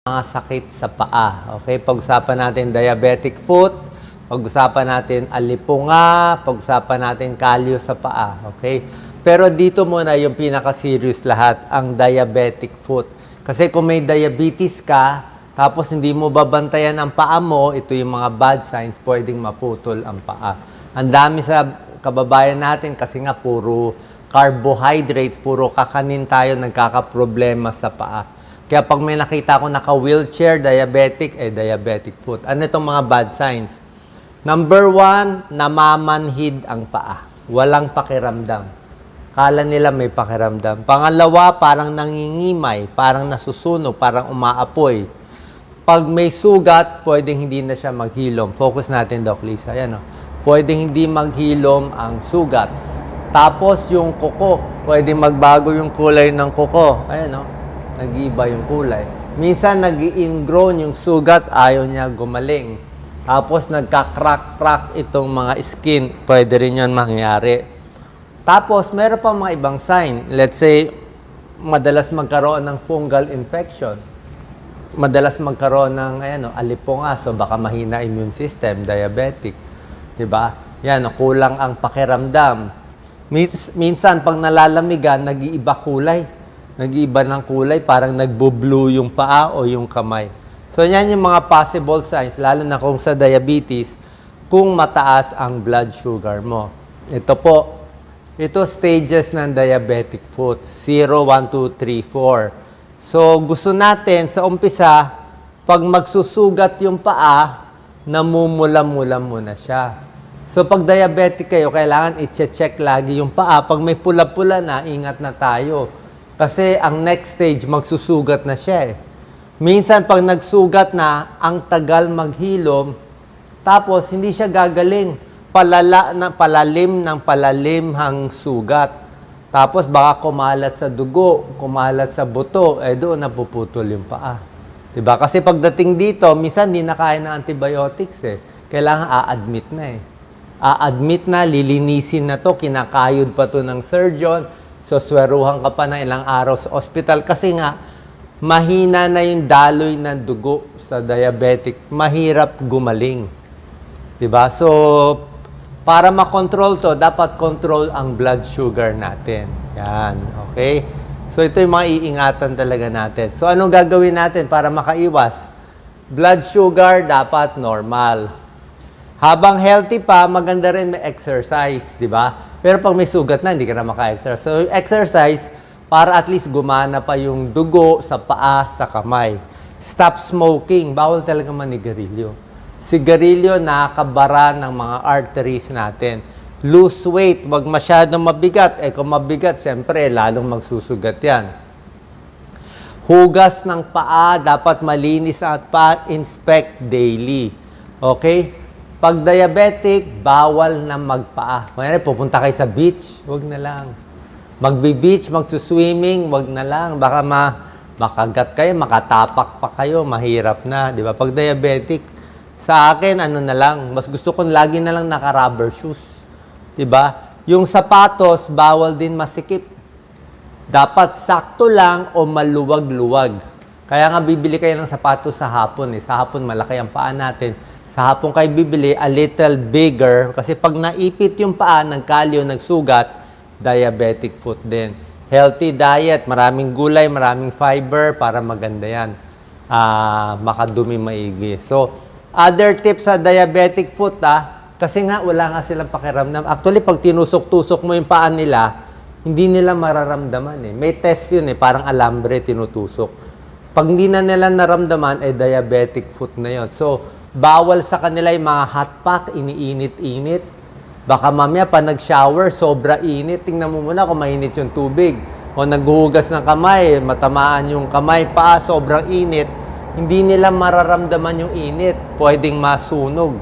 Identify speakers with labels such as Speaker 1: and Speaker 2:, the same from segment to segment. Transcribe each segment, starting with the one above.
Speaker 1: mga sakit sa paa. Okay? Pag-usapan natin diabetic foot, pag-usapan natin alipunga, pag-usapan natin kalyo sa paa. Okay? Pero dito muna yung pinaka-serious lahat, ang diabetic foot. Kasi kung may diabetes ka, tapos hindi mo babantayan ang paa mo, ito yung mga bad signs, pwedeng maputol ang paa. Ang dami sa kababayan natin kasi nga puro carbohydrates, puro kakanin tayo, nagkakaproblema sa paa. Kaya pag may nakita ko naka-wheelchair, diabetic, diabetic foot. Ano itong mga bad signs? Number 1, namamanhid ang paa. Walang pakiramdam. Kala nila may pakiramdam. Pangalawa, parang nangingimay, parang nasusunog, parang umaapoy. Pag may sugat, pwedeng hindi na siya maghilom. Focus natin, Doc Lisa. Ayan, oh. Pwedeng hindi maghilom ang sugat. Tapos yung kuko, pwedeng magbago yung kulay ng kuko. Ayan, oh. Nag-iiba yung kulay. Minsan, nag-i-ingrown yung sugat, ayaw niya gumaling. Tapos, nagka-crack-crack itong mga skin. Pwede rin yun mangyari. Tapos, meron pa mga ibang sign. Let's say, madalas magkaroon ng fungal infection. Madalas magkaroon ng alipunga, so baka mahina immune system, diabetic. Diba? Yan, kulang ang pakiramdam. Minsan, pag nalalamigan, nag-iiba kulay. Nag-iiba ng kulay, parang nagbo-blue yung paa o yung kamay. So, yan yung mga possible signs, lalo na kung sa diabetes, kung mataas ang blood sugar mo. Ito po, ito stages ng diabetic foot. 0, 1, 2, 3, 4. So, gusto natin sa umpisa, pag magsusugat yung paa, namumula-mula muna siya. So, pag diabetic kayo, kailangan i-check lagi yung paa. Pag may pula-pula na, ingat na tayo. Kasi ang next stage, magsusugat na siya. Minsan, pag nagsugat na, ang tagal maghilom, tapos hindi siya gagaling. Palalim ang sugat. Tapos baka kumalat sa dugo, kumalat sa buto, doon napuputol yung paa. Diba? Kasi pagdating dito, minsan hindi na kaya ng antibiotics Kailangan a-admit na A-admit na, lilinisin na to, kinakayod pa to ng surgeon, so sweruhan ka pa ng ilang araw sa hospital kasi nga, mahina na yung daloy ng dugo sa diabetic, mahirap gumaling. Diba? So, para makontrol to, dapat control ang blood sugar natin. Yan, okay? So, ito yung mga iingatan talaga natin. So, anong gagawin natin para makaiwas? Blood sugar dapat normal. Habang healthy pa, maganda rin may exercise, di ba? Pero pag may sugat na, hindi ka na maka-exercise. So, exercise para at least gumana pa yung dugo sa paa, sa kamay. Stop smoking. Bawal talaga manigarilyo. Sigarilyo nakakabara ng mga arteries natin. Lose weight, wag masyadong mabigat. Kung mabigat, siyempre, lalong magsusugat yan. Hugas ng paa, dapat malinis at pa-inspect daily. Okay? Pag diabetic, bawal na magpaa. Kaya pupunta kayo sa beach, wag na lang. Magbi-beach, magsuswimming, wag na lang. Baka makagat kayo, makatapak pa kayo, mahirap na. Di ba? Pag diabetic, sa akin, na lang, mas gusto kong lagi na lang naka-rubber shoes. Diba? Yung sapatos, bawal din masikip. Dapat sakto lang o maluwag-luwag. Kaya nga bibili kayo ng sapatos sa hapon. Sa hapon, malaki ang paa natin. Sa hapon kayo bibili, a little bigger. Kasi pag naipit yung paa, nagkalyo, nagsugat, diabetic foot din. Healthy diet, maraming gulay, maraming fiber, para maganda yan. Makadumi maigi. So, other tips sa diabetic foot, kasi nga wala nga silang pakiramdam. Actually, pag tinusok-tusok mo yung paa nila, hindi nila mararamdaman May test yun parang alambre tinutusok. Pag hindi na nila naramdaman, diabetic foot na yun. So, bawal sa kanila yung mga hot pack, iniinit-init. Baka mamaya pa nag-shower, sobra init. Tingnan mo muna kung mainit yung tubig. O naghuhugas ng kamay, matamaan yung kamay, paa, sobrang init. Hindi nila mararamdaman yung init. Pwedeng masunog.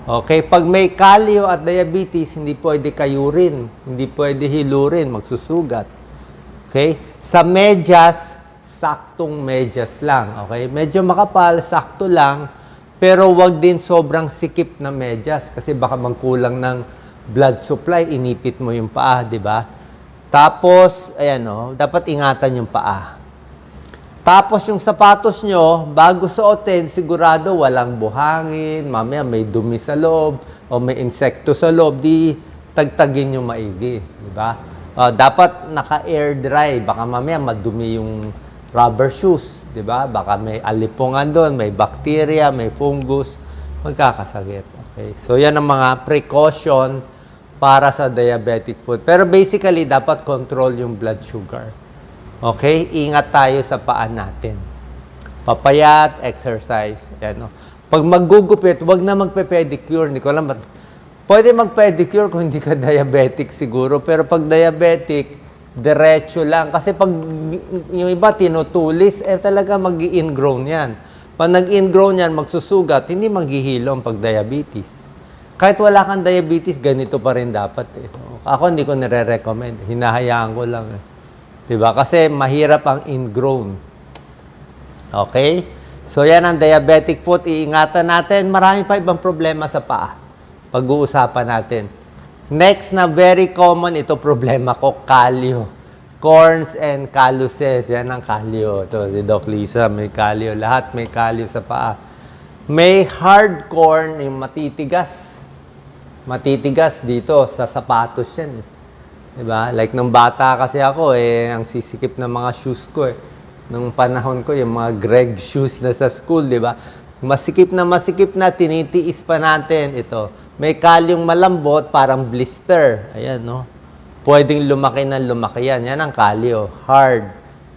Speaker 1: Okay? Pag may kalyo at diabetes, hindi pwede kayurin. Hindi pwede hilurin. Magsusugat. Okay? Sa medyas, saktong medyas lang. Okay? Medyo makapal, sakto lang. Pero wag din sobrang sikip na medyas. Kasi baka magkulang ng blood supply. Inipit mo yung paa, di ba? Tapos, dapat ingatan yung paa. Tapos yung sapatos nyo, bago suotin, sigurado walang buhangin, mamaya may dumi sa loob, o may insekto sa loob, di tagtagin nyo maigi. Diba? Dapat naka-air dry, baka mamaya madumi yung rubber shoes. Diba? Baka may alipungan doon, may bacteria, may fungus, magkakasakit. Okay? So yan ang mga precaution para sa diabetic foot. Pero basically, dapat control yung blood sugar. Okay? Ingat tayo sa paan natin. Papayat, exercise. Yan, no? Pag maggugupit, wag na magpe-pedicure. Hindi ko alam. Pwede mag-pedicure kung hindi ka diabetic siguro. Pero pag diabetic, diretso lang. Kasi pag yung iba tinutulis, talaga mag-i-ingrown yan. Pag nag-ingrown yan, magsusugat, hindi maghihilom pag diabetes. Kahit wala kang diabetes, ganito pa rin dapat. Ako hindi ko nire-recommend. Hinahayaan ko lang. Diba? Kasi mahirap ang ingrown. Okay? So yan ang diabetic foot. Iingatan natin. Marami pa ibang problema sa paa. Pag-uusapan natin. Next na very common, ito problema ko, kalyo. Corns and calluses. Yan ang kalyo. Ito, si Doc Lisa, may kalyo. Lahat may kalyo sa paa. May hard corn, yung matitigas. Matitigas dito sa sapatos yan. Diba? Like nung bata kasi ako, ang sisikip ng mga shoes ko Nung panahon ko, yung mga Greg shoes na sa school, diba? Masikip na, tinitiis pa natin ito. May kalyong malambot, parang blister. Ayan, no? Pwedeng lumaki yan. Yan ang kalyo. Hard,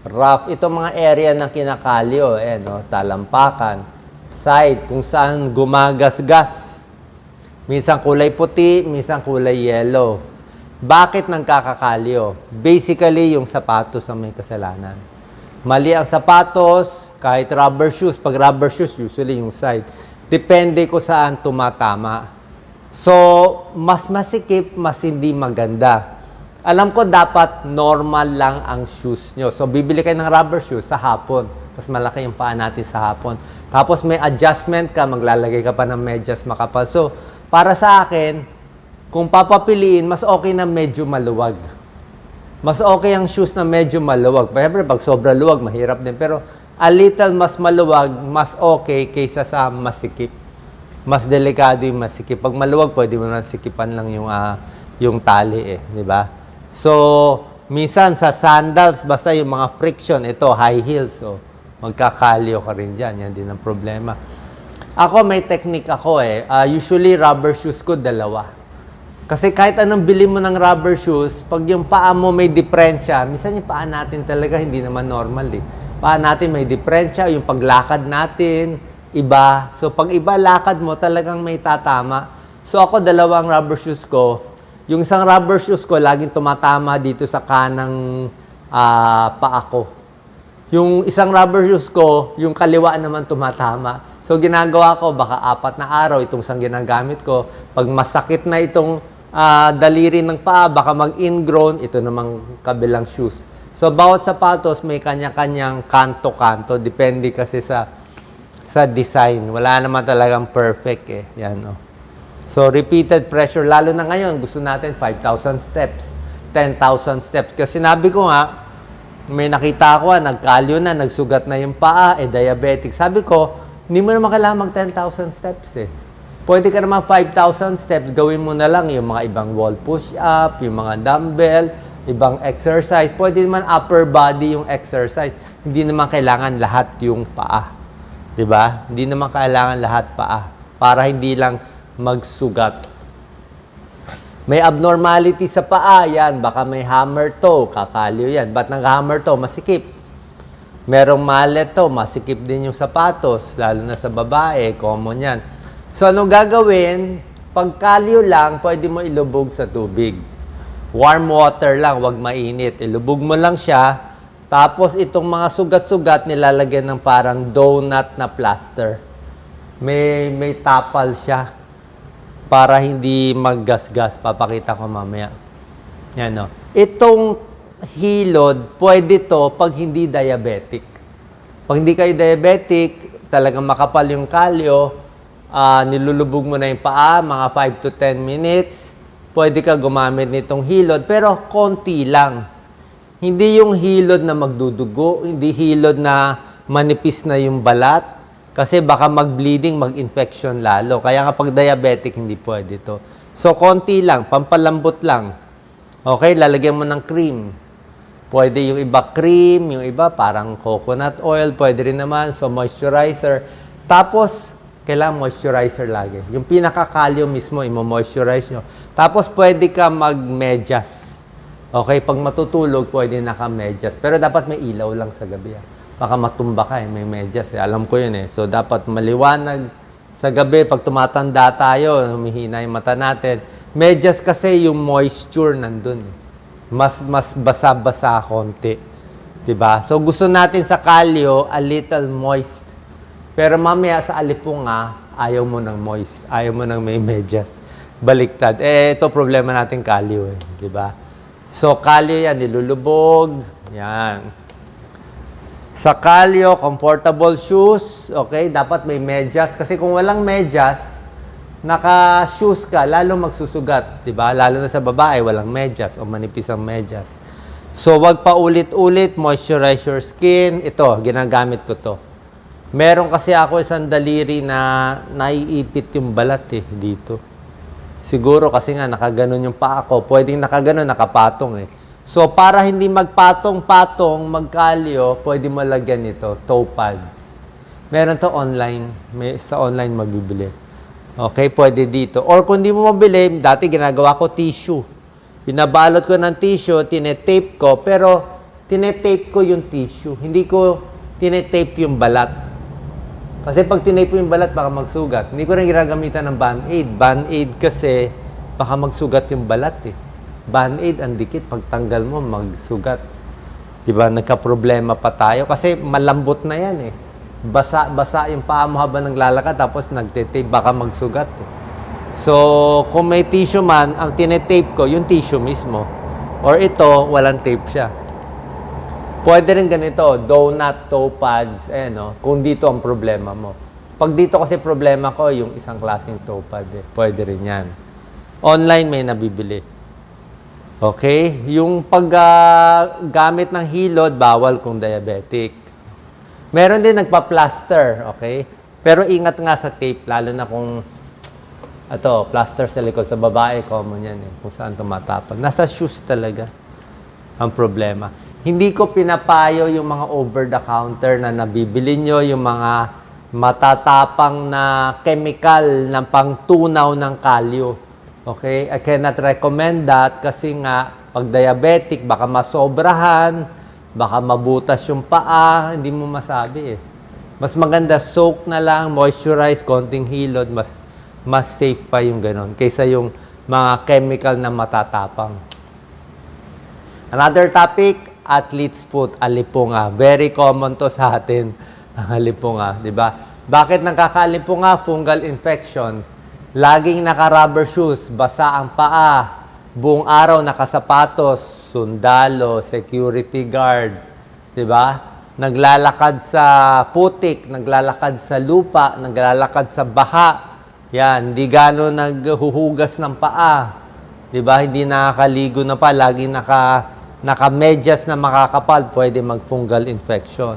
Speaker 1: rough. Ito mga area ng kinakalyo. Ayan, no? Talampakan, side, kung saan gumagasgas. Minsan kulay puti, minsan kulay yellow. Bakit nagkakakalyo? Basically, yung sapatos ang may kasalanan. Mali ang sapatos, kahit rubber shoes. Pag rubber shoes, usually yung side. Depende ko saan tumatama. So, mas masikip, mas hindi maganda. Alam ko dapat normal lang ang shoes nyo. So, bibili kayo ng rubber shoes sa hapon. Mas malaki yung paa natin sa hapon. Tapos may adjustment ka, maglalagay ka pa ng medyas makapal. So, para sa akin, kung papapiliin, mas okay na medyo maluwag. Mas okay ang shoes na medyo maluwag. Siyempre, pag sobra luwag, mahirap din. Pero a little mas maluwag, mas okay kaysa sa masikip. Mas delikado yung masikip. Pag maluwag, pwede mo na sikipan lang yung tali di ba? So, minsan sa sandals, basta yung mga friction, ito, high heels, so magkakalyo ka rin dyan. Yan din ang problema. Ako, may technique ako usually, rubber shoes ko, 2. Kasi kahit anong bili mo ng rubber shoes, pag yung paa mo may diferensya, minsan yung paa natin talaga hindi naman normal Paa natin may diferensya, yung paglakad natin, iba. So pag iba lakad mo, talagang may tatama. So ako 2 rubber shoes ko. Yung isang rubber shoes ko, laging tumatama dito sa kanang paa ko. Yung isang rubber shoes ko, yung kaliwa naman tumatama. So ginagawa ko, baka 4 na araw itong isang ginagamit ko. Pag masakit na itong daliri ng paa, baka mag-ingrown, ito namang kabilang shoes. So, bawat sapatos may kanya-kanyang kanto-kanto. Depende kasi sa design. Wala naman talagang perfect Yan, no? So, repeated pressure. Lalo na ngayon, gusto natin 5,000 steps, 10,000 steps. Kasi sinabi ko nga, may nakita ko nagkalyo na, nagsugat na yung paa, diabetic. Sabi ko, hindi mo naman kailangan mag 10,000 steps Pwede ka naman 5,000 steps, gawin mo na lang yung mga ibang wall push-up, yung mga dumbbell, ibang exercise. Pwede naman upper body yung exercise. Hindi naman kailangan lahat yung paa. Diba? Hindi naman kailangan lahat paa. Para hindi lang magsugat. May abnormality sa paa, yan. Baka may hammer toe, kakalyo yan. Ba't nag-hammer toe? Masikip. Merong mallet toe, masikip din yung sapatos. Lalo na sa babae, common yan. So, ano gagawin? Pag kalyo lang, pwede mo ilubog sa tubig. Warm water lang, wag mainit. Ilubog mo lang siya. Tapos, itong mga sugat-sugat, nilalagyan ng parang donut na plaster. May tapal siya. Para hindi maggasgas. Papakita ko mamaya. Yan, no? Itong hilod, pwede to pag hindi diabetic. Pag hindi kayo diabetic, talagang makapal yung kalyo, nilulubog mo na yung paa, mga 5 to 10 minutes. Pwede ka gumamit nitong hilod, pero konti lang. Hindi yung hilod na magdudugo, hindi hilod na manipis na yung balat. Kasi baka mag-bleeding, mag-infection lalo. Kaya nga pag diabetic, hindi pwede to. So, konti lang, pampalambot lang. Okay, lalagyan mo ng cream. Pwede yung iba cream, yung iba parang coconut oil, pwede rin naman. So, moisturizer. Tapos, kailangan moisturizer lagi. Yung pinaka-kalyo mismo, imo-moisturize nyo. Tapos, pwede ka mag-medyas. Okay, pag matutulog, pwede naka-medyas. Pero dapat may ilaw lang sa gabi. Baka matumba ka may medyas. Alam ko yun So, dapat maliwanag sa gabi. Pag tumatanda tayo, humihina yung mata natin. Medyas kasi yung moisture nandun. Mas basa-basa konti. Diba? So, gusto natin sa kalyo, a little moist. Pero mamaya sa alipunga, ayaw mo ng moist. Ayaw mo ng may medyas. Baliktad. Ito problema natin kalyo Diba? So, kalyo yan, nilulubog. Yan. Sa kalyo, comfortable shoes. Okay, dapat may medyas. Kasi kung walang medyas, naka-shoes ka, lalo magsusugat. Diba? Lalo na sa babae, walang medyas o manipis ang medyas. So, wag pa ulit-ulit, moisturize your skin. Ito, ginagamit ko to. Meron kasi ako isang daliri na naiipit yung balat dito. Siguro kasi nga nakaganon yung paa ko. Pwedeng nakaganon, nakapatong So, para hindi magpatong-patong, magkalyo, pwede mo lagyan ito, toe pads. Meron to online. Sa online mabibili. Okay, pwede dito. Or kung di mo mabili, dati ginagawa ko tissue. Pinabalot ko ng tissue, tinetape ko, pero tinetape ko yung tissue. Hindi ko tinetape yung balat. Kasi pag tinape yung balat, baka magsugat. Hindi ko rin ginagamitan ng Band-Aid. Band-Aid kasi, baka magsugat yung balat Band-Aid, ang dikit. Pag tanggal mo, magsugat. Diba? Nagka-problema pa tayo. Kasi malambot na yan Basa yung paa mo habang naglalakad, tapos nagtitape, baka magsugat So, kung may tissue man, ang tinetape ko, yung tissue mismo. Or ito, walang tape siya. Pwede rin ganito, donut, toe pads, kung dito ang problema mo. Pag dito kasi problema ko, yung isang klaseng toe pad Pwede rin yan. Online may nabibili. Okay? Yung paggamit ng hilod, bawal kung diabetic. Meron din nagpa-plaster, okay? Pero ingat nga sa tape, lalo na kung plaster sa likod. Sa babae, common yan kung saan tumatapon. Nasa shoes talaga ang problema. Hindi ko pinapayo yung mga over-the-counter na nabibili nyo, yung mga matatapang na chemical ng pangtunaw ng kalyo. Okay? I cannot recommend that kasi nga, pag diabetic, baka masobrahan, baka mabutas yung paa, hindi mo masabi Mas maganda, soak na lang, moisturize, konting hilod, mas safe pa yung ganon, kaysa yung mga chemical na matatapang. Another topic, athlete's foot, alipunga. Very common to sa atin, ang alipunga, di ba? Bakit nakakaalipunga? Fungal infection. Laging naka-rubber shoes, basa ang paa, buong araw nakasapatos, sundalo, security guard, di ba? Naglalakad sa putik, naglalakad sa lupa, naglalakad sa baha. Yan, hindi gano'n naghuhugas ng paa. Di ba? Hindi nakakaligo na pa, laging naka-medyas na makakapal, pwede mag-fungal infection.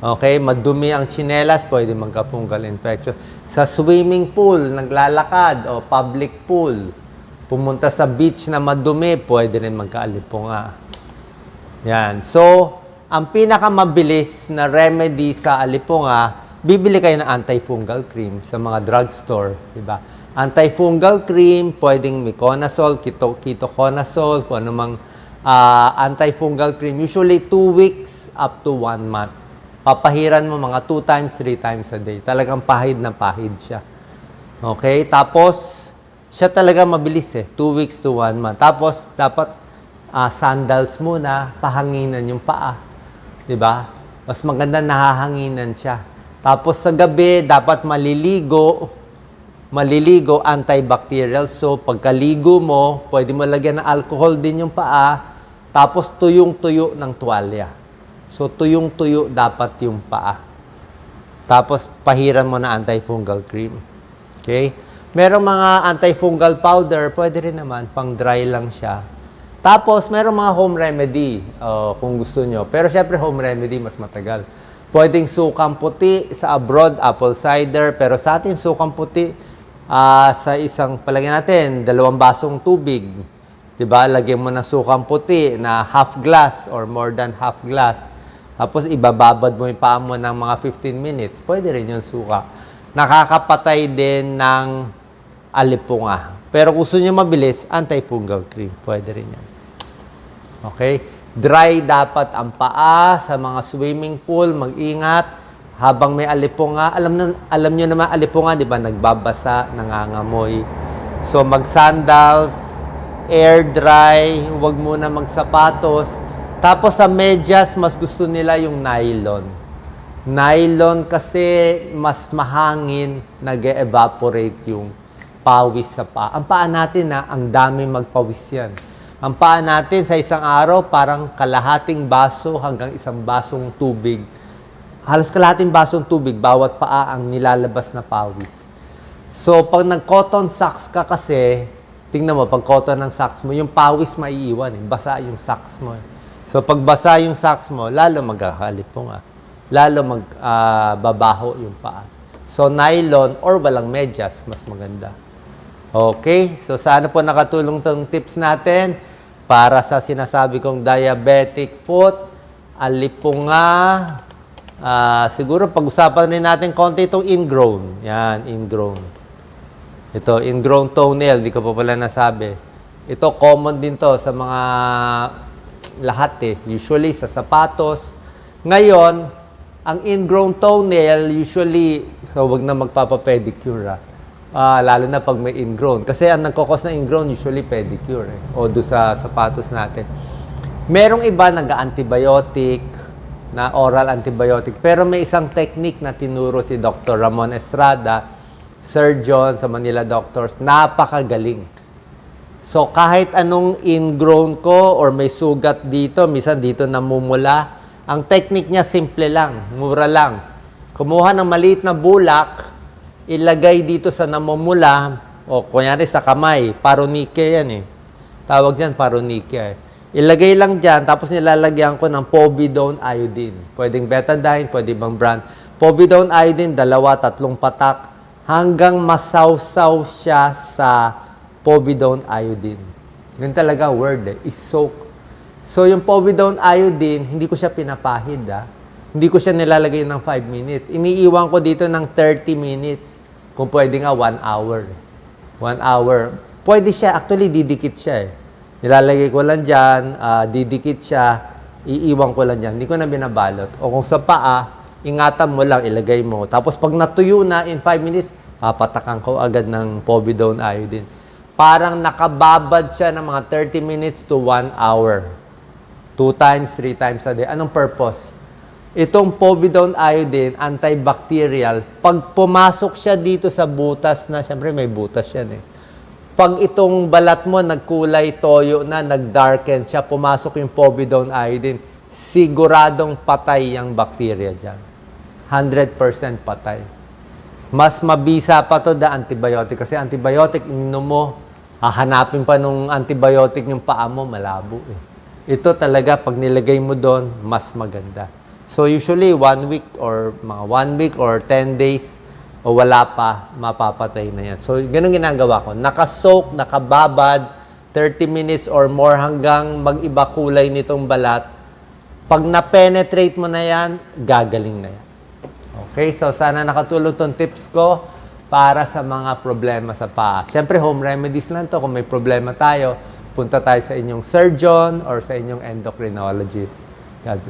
Speaker 1: Okay? Madumi ang tsinelas, pwede magka-fungal infection. Sa swimming pool, naglalakad, o public pool, pumunta sa beach na madumi, pwede rin magka-alipunga. Yan. So, ang pinakamabilis na remedy sa alipunga, bibili kayo ng antifungal cream sa mga drugstore, di ba? Antifungal cream, pwedeng Miconazole, ketoconazole, kung anumang antifungal cream. Usually 2 weeks up to 1 month. Papahiran mo mga 2 times, 3 times a day. Talagang pahid na pahid siya. Okay? Tapos, siya talaga mabilis 2 weeks to 1 month. Tapos, dapat sandals muna, pahanginan yung paa. Diba? Mas maganda nahahanginan siya. Tapos sa gabi, dapat maliligo, antibacterial soap. Pagkaligo mo, pwede mo lagyan ng alcohol din yung paa. Tapos tuyong-tuyo ng tuwalya. So tuyong-tuyo dapat yung paa. Tapos pahiran mo na antifungal cream. Okay? Merong mga antifungal powder, pwede rin naman, pang dry lang siya. Tapos, meron mga home remedy kung gusto nyo. Pero syempre, home remedy mas matagal. Pwedeng sukang puti sa abroad, apple cider. Pero sa atin, sukang puti sa isang, palagyan natin, 2 basong tubig. Diba? Lagyan mo ng sukang puti na half glass or more than half glass. Tapos, ibababad mo yung paa mo ng mga 15 minutes. Pwede rin yung suka. Nakakapatay din ng alipunga. Pero kung gusto nyo mabilis, antifungal cream. Pwede rin yan. Okay? Dry dapat ang paa sa mga swimming pool. Mag-ingat. Habang may alipunga. Alam nyo naman alipunga, di ba? Nagbabasa, nangangamoy. So, mag-sandals, air dry, huwag muna magsapatos. Tapos sa medyas, mas gusto nila yung nylon. Nylon kasi mas mahangin, nag-evaporate yung pawis sa paa. Ang paa natin ang dami magpawis yan. Ang paa natin sa isang araw, parang kalahating baso hanggang isang basong tubig. Halos kalahating basong tubig, bawat paa ang nilalabas na pawis. So, pag nag-cotton socks ka kasi, tingnan mo, pag cotton ng socks mo, yung pawis maiiwan. Basa yung socks mo. So, pag basa yung socks mo, lalo magkakalipong lalo magbabaho yung paa. So, nylon or walang medyas, mas maganda. Okay? So, sana po nakatulong tong tips natin para sa sinasabi kong diabetic foot, alipunga. Siguro, pag-usapan rin natin konti itong ingrown. Yan, ingrown. Ito, ingrown toenail. Di ko pa pala nasabi. Ito, common din to sa mga lahat Usually, sa sapatos. Ngayon, ang ingrown toenail, usually, so wag na magpapa-pedicure. Lalo na pag may ingrown. Kasi ang nagkakos na ingrown, usually pedicure. O do sa sapatos natin. Merong iba nag-antibiotic, na oral antibiotic. Pero may isang technique na tinuro si Dr. Ramon Estrada, surgeon sa Manila Doctors, napakagaling. So, kahit anong ingrown ko or may sugat dito, minsan dito namumula, ang technique niya simple lang, mura lang. Kumuha ng maliit na bulak, ilagay dito sa namumula, o kunyari sa kamay, paronike yan Tawag dyan, paronike Ilagay lang dyan, tapos nilalagyan ko ng povidone iodine. Pwedeng betadine, pwede bang brand. Povidone iodine, 2-3 patak, hanggang masawsaw siya sa povidone iodine. Ganun talaga word is-soak. So, yung povidone iodine, hindi ko siya pinapahid Hindi ko siya nilalagay ng 5 minutes. Iniiwan ko dito ng 30 minutes. Kung pwede nga, 1 hour. 1 hour. Pwede siya, actually, didikit siya Nilalagay ko lang dyan, didikit siya, iiwan ko lang dyan. Hindi ko na binabalot. O kung sa paa, ingatan mo lang, ilagay mo. Tapos pag natuyo na, in 5 minutes, papatakan ko agad ng povidone iodine. Parang nakababad siya ng mga 30 minutes to 1 hour. 2 times, 3 times a day. Anong purpose? Itong povidone iodine, antibacterial, pag pumasok siya dito sa butas na, siyempre may butas yan Pag itong balat mo nagkulay toyo na, nagdarken siya, pumasok yung povidone iodine, siguradong patay yung bacteria dyan. 100% patay. Mas mabisa pa to da antibiotic. Kasi antibiotic, ininom mo, hahanapin pa nung antibiotic yung paa mo, malabo Ito talaga, pag nilagay mo doon, mas maganda. So usually, 1 week or mga 1 week or 10 days, o wala pa, mapapatay na yan. So, ganun ginagawa ko. Nakasoak, nakababad, 30 minutes or more hanggang mag-iba kulay nitong balat. Pag na-penetrate mo na yan, gagaling na yan. Okay, so sana nakatulong tong tips ko para sa mga problema sa paa. Siyempre, home remedies lang to. Kung may problema tayo, punta tayo sa inyong surgeon or sa inyong endocrinologist.